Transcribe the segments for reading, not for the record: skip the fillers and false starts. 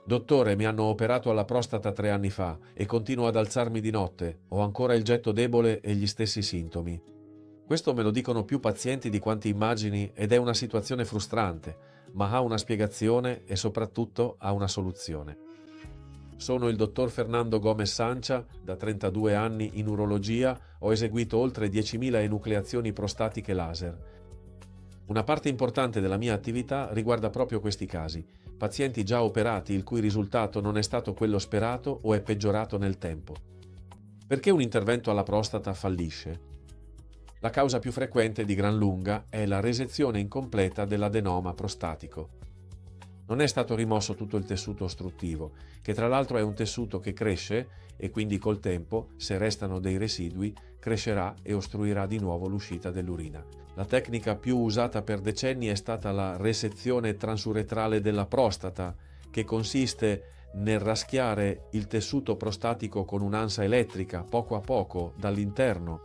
Dottore, mi hanno operato alla prostata 3 anni fa e continuo ad alzarmi di notte. Ho ancora il getto debole e gli stessi sintomi. Questo me lo dicono più pazienti di quanti immagini ed è una situazione frustrante, ma ha una spiegazione e soprattutto ha una soluzione. Sono il dottor Fernando Gomez Sancha, da 32 anni in urologia ho eseguito oltre 10.000 enucleazioni prostatiche laser. Una parte importante della mia attività riguarda proprio questi casi, pazienti già operati il cui risultato non è stato quello sperato o è peggiorato nel tempo. Perché un intervento alla prostata fallisce? La causa più frequente di gran lunga è la resezione incompleta dell'adenoma prostatico. Non è stato rimosso tutto il tessuto ostruttivo, che tra l'altro è un tessuto che cresce e quindi col tempo, se restano dei residui, crescerà e ostruirà di nuovo l'uscita dell'urina. La tecnica più usata per decenni è stata la resezione transuretrale della prostata, che consiste nel raschiare il tessuto prostatico con un'ansa elettrica poco a poco dall'interno.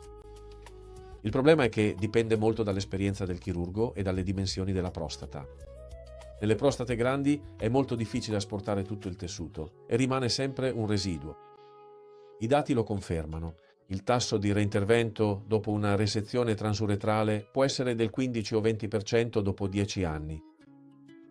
Il problema è che dipende molto dall'esperienza del chirurgo e dalle dimensioni della prostata. Nelle prostate grandi è molto difficile asportare tutto il tessuto e rimane sempre un residuo. I dati lo confermano. Il tasso di reintervento dopo una resezione transuretrale può essere del 15 o 20% dopo 10 anni.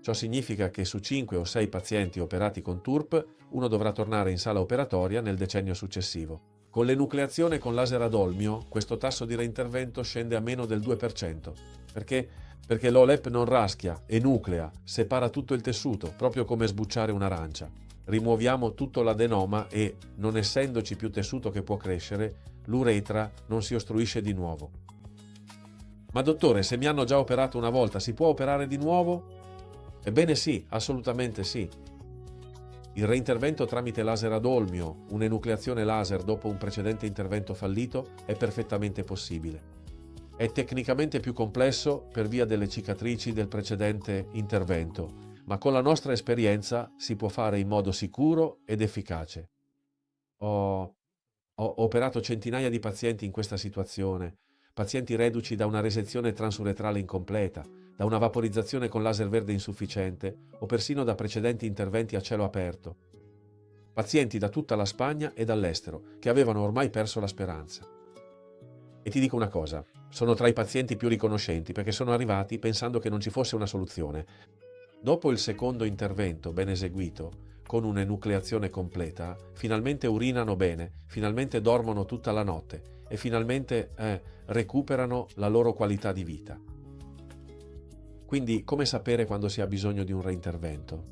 Ciò significa che su 5 o 6 pazienti operati con TURP, uno dovrà tornare in sala operatoria nel decennio successivo. Con l'enucleazione con laser ad olmio, questo tasso di reintervento scende a meno del 2%. Perché l'OLEP non raschia, enuclea, separa tutto il tessuto, proprio come sbucciare un'arancia. Rimuoviamo tutto l'adenoma e, non essendoci più tessuto che può crescere, l'uretra non si ostruisce di nuovo. Ma dottore, se mi hanno già operato una volta, si può operare di nuovo? Ebbene sì, assolutamente sì. Il reintervento tramite laser ad olmio, un'enucleazione laser dopo un precedente intervento fallito, è perfettamente possibile. È tecnicamente più complesso per via delle cicatrici del precedente intervento, ma con la nostra esperienza si può fare in modo sicuro ed efficace. Ho operato centinaia di pazienti in questa situazione, pazienti reduci da una resezione transuretrale incompleta, da una vaporizzazione con laser verde insufficiente o persino da precedenti interventi a cielo aperto. Pazienti da tutta la Spagna e dall'estero che avevano ormai perso la speranza. E ti dico una cosa, sono tra i pazienti più riconoscenti perché sono arrivati pensando che non ci fosse una soluzione. Dopo il secondo intervento ben eseguito, con un'enucleazione completa, finalmente urinano bene, finalmente dormono tutta la notte e finalmente recuperano la loro qualità di vita. Quindi, come sapere quando si ha bisogno di un reintervento?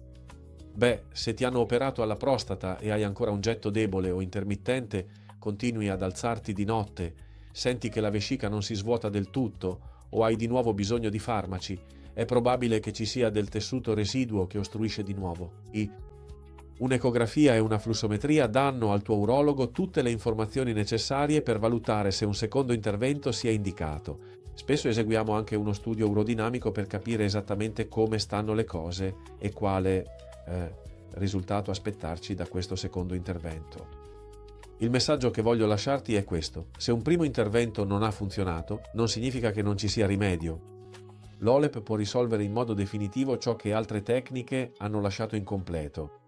Beh, se ti hanno operato alla prostata e hai ancora un getto debole o intermittente, continui ad alzarti di notte, senti che la vescica non si svuota del tutto o hai di nuovo bisogno di farmaci, è probabile che ci sia del tessuto residuo che ostruisce di nuovo. Un'ecografia e una flussometria danno al tuo urologo tutte le informazioni necessarie per valutare se un secondo intervento sia indicato. Spesso eseguiamo anche uno studio urodinamico per capire esattamente come stanno le cose e quale risultato aspettarci da questo secondo intervento. Il messaggio che voglio lasciarti è questo: se un primo intervento non ha funzionato, non significa che non ci sia rimedio. L'OLEP può risolvere in modo definitivo ciò che altre tecniche hanno lasciato incompleto.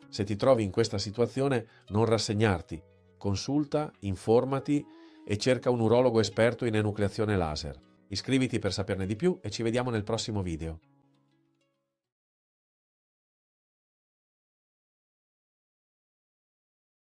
Se ti trovi in questa situazione, non rassegnarti. Consulta, informati e cerca un urologo esperto in enucleazione laser. Iscriviti per saperne di più e ci vediamo nel prossimo video.